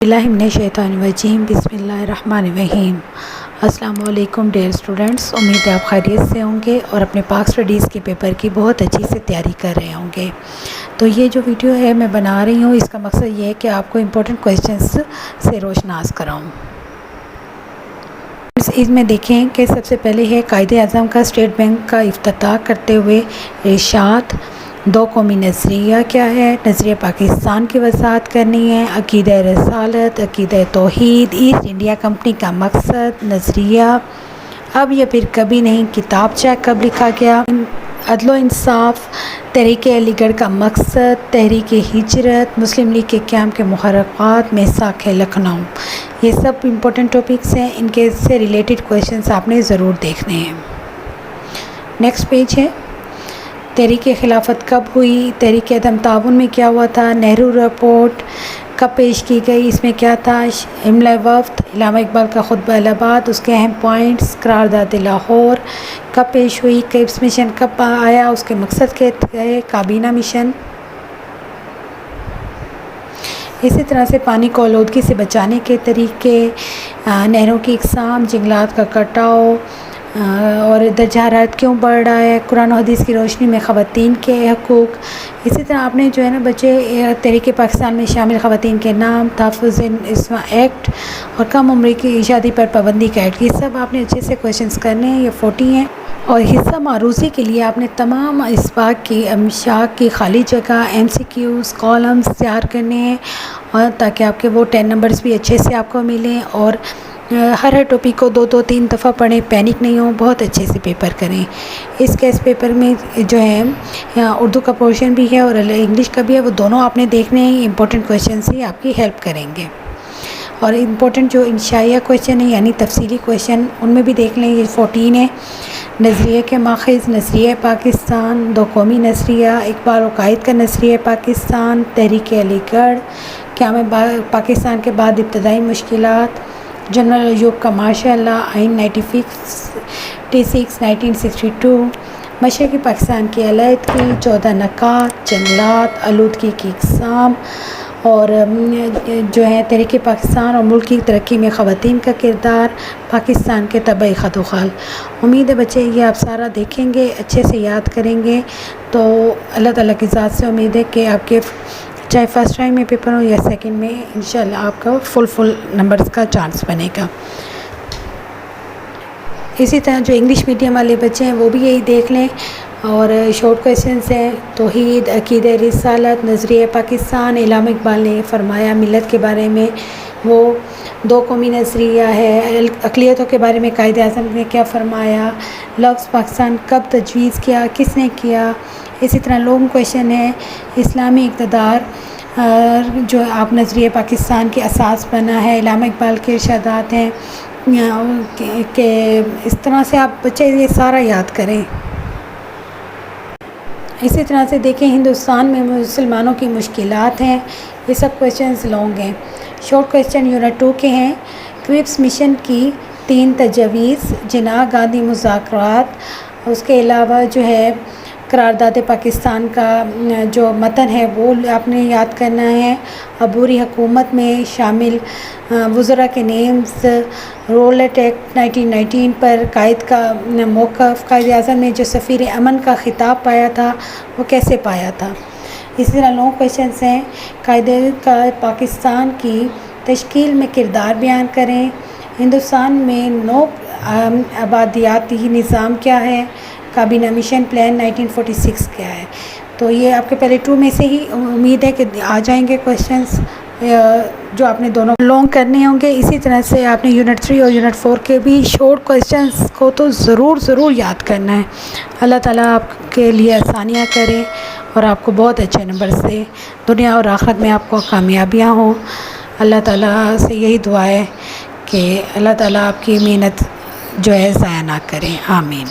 اللہ من الشیطان الرجیم بسم اللہ الرحمن الرحیم۔ السلام علیکم ڈیئر اسٹوڈنٹس، امید ہے آپ خیریت سے ہوں گے اور اپنے پاک اسٹڈیز کے پیپر کی بہت اچھی سے تیاری کر رہے ہوں گے۔ تو یہ جو ویڈیو ہے میں بنا رہی ہوں، اس کا مقصد یہ ہے کہ آپ کو امپورٹنٹ کویسچنس سے روشناس کراؤں۔ اس میں دیکھیں کہ سب سے پہلے ہے قائد اعظم کا اسٹیٹ بینک کا افتتاح کرتے ہوئے ارشاد۔ دو قومی نظریہ کیا ہے؟ نظریہ پاکستان کی وضاحت کرنی ہے۔ عقیدہ رسالت، عقیدہ توحید، ایسٹ انڈیا کمپنی کا مقصد، نظریہ اب یا پھر کبھی نہیں، کتابچہ کب لکھا گیا، عدل و انصاف، تحریک علی گڑھ کا مقصد، تحریک ہجرت، مسلم لیگ کے قیام کے محرکات، میثاق لکھنؤ۔ یہ سب امپورٹنٹ ٹاپکس ہیں، ان کے سے ریلیٹڈ کویشچنس آپ نے ضرور دیکھنے ہیں۔ نیکسٹ پیج ہے، تحریک خلافت کب ہوئی، تحریک عدم تعاون میں کیا ہوا تھا، نہرو رپورٹ کب پیش کی گئی، اس میں کیا تھا، حملہ وفد، علامہ اقبال کا خطبہ الہ آباد، اس کے اہم پوائنٹس، قرارداد لاہور کب پیش ہوئی، کرپس مشن کب آیا، اس کے مقصد کیا ہے، کابینہ مشن۔ اسی طرح سے پانی کو آلودگی سے بچانے کے طریقے، نہروں کی اقسام، جنگلات کا کٹاؤ اور درجہ حرارت کیوں بڑھ رہا ہے، قرآن و حدیث کی روشنی میں خواتین کے حقوق۔ اسی طرح آپ نے جو ہے نا بچے، تحریک پاکستان میں شامل خواتین کے نام، تحفظ اسما ایکٹ اور کم عمری کی شادی پر پابندی کا ایکٹ، یہ سب آپ نے اچھے سے کویشچنس کرنے ہیں، یہ 40 ہیں۔ اور حصہ معروضی کے لیے آپ نے تمام اسباق کی امشاق کی خالی جگہ، MCQs کالمز تیار کرنے ہیں، اور تاکہ آپ کے وہ 10 نمبرز بھی اچھے سے آپ کو ملیں، اور ہر ٹاپک کو 2-3 دفعہ پڑھیں، پینک نہیں ہوں، بہت اچھے سے پیپر کریں۔ اس کیس پیپر میں جو ہے اردو کا پورشن بھی ہے اور انگلش کا بھی ہے، وہ دونوں آپ نے دیکھنے ہیں، امپورٹنٹ کویشچنس ہی آپ کی ہیلپ کریں گے۔ اور امپورٹنٹ جو انشائیہ کویشچن ہے یعنی تفصیلی کویشچن، ان میں بھی دیکھ لیں، یہ 14 ہے۔ نظریے کے ماخذ، نظریہ پاکستان، دو قومی نظریہ، اقبال و قائد کا نظریہ پاکستان، تحریک علی گڑھ، قیام پاکستان کے بعد ابتدائی مشکلات، جنرل ایوب کا ماشاء اللہ، آئین 96 1962، مشرقی پاکستان کی علیحدگی، 14 نکات، جنگلات، آلودگی کی اقسام، اور جو ہے تحریک پاکستان اور ملک کی ترقی میں خواتین کا کردار، پاکستان کے طبعی خد و خال۔ امید ہے بچے یہ آپ سارا دیکھیں گے، اچھے سے یاد کریں گے، تو اللہ تعالیٰ کی ذات سے امید ہے کہ آپ کے چاہے فرسٹ ٹائم میں پیپر ہو یا سیکنڈ میں، انشاءاللہ آپ کا فل نمبرز کا چانس بنے گا۔ اسی طرح جو انگلش میڈیم والے بچے ہیں وہ بھی یہی دیکھ لیں، اور شارٹ کویشچنس ہیں، توحید، عقیدہ رسالت، نظریہ پاکستان، علامہ اقبال نے فرمایا ملت کے بارے میں، وہ دو قومی نظریہ ہے، اقلیتوں کے بارے میں قائد اعظم نے کیا فرمایا، لفظ پاکستان کب تجویز کیا، کس نے کیا۔ اسی طرح لانگ کویشچن ہے، اسلامی اقتدار جو آپ نظریہ پاکستان کے اساس بنا ہے، علامہ اقبال کے ارشادات ہیں، کہ اس طرح سے آپ بچے یہ سارا یاد کریں۔ اسی طرح سے دیکھیں ہندوستان میں مسلمانوں کی مشکلات ہیں، یہ سب کویشچنز لانگ ہیں۔ شارٹ کویشچن یونٹ 2 کے ہیں، کرپس مشن کی 3 تجاویز، جناح گاندھی مذاکرات، اس کے علاوہ جو ہے قرارداد پاکستان کا جو متن ہے وہ آپ نے یاد کرنا ہے، عبوری حکومت میں شامل وزراء کے نیمز، رولٹ ایکٹ 1919 پر قائد کا موقف، قائد اعظم نے جو سفیر امن کا خطاب پایا تھا وہ کیسے پایا تھا۔ اسی طرح لانگ کویشچنس ہیں، قائد کا پاکستان کی تشکیل میں کردار بیان کریں، ہندوستان میں نو آبادیاتی نظام کیا ہے، کابینہ مشن پلان 1946 کیا ہے۔ تو یہ آپ کے پہلے 2 میں سے ہی امید ہے کہ آ جائیں گے کویشچنس، جو آپ نے دونوں لانگ کرنے ہوں گے۔ اسی طرح سے آپ نے یونٹ 3 اور یونٹ 4 کے بھی شارٹ کویشچنس کو تو ضرور یاد کرنا ہے۔ اللہ تعالیٰ آپ کے لیے آسانیاں کرے اور آپ کو بہت اچھے نمبر سے دنیا اور آخرت میں آپ کو کامیابیاں ہوں۔ اللہ تعالیٰ سے یہی دعا ہے کہ اللہ تعالیٰ آپ کی محنت جو ہے ضائع نہ کریں، آمین۔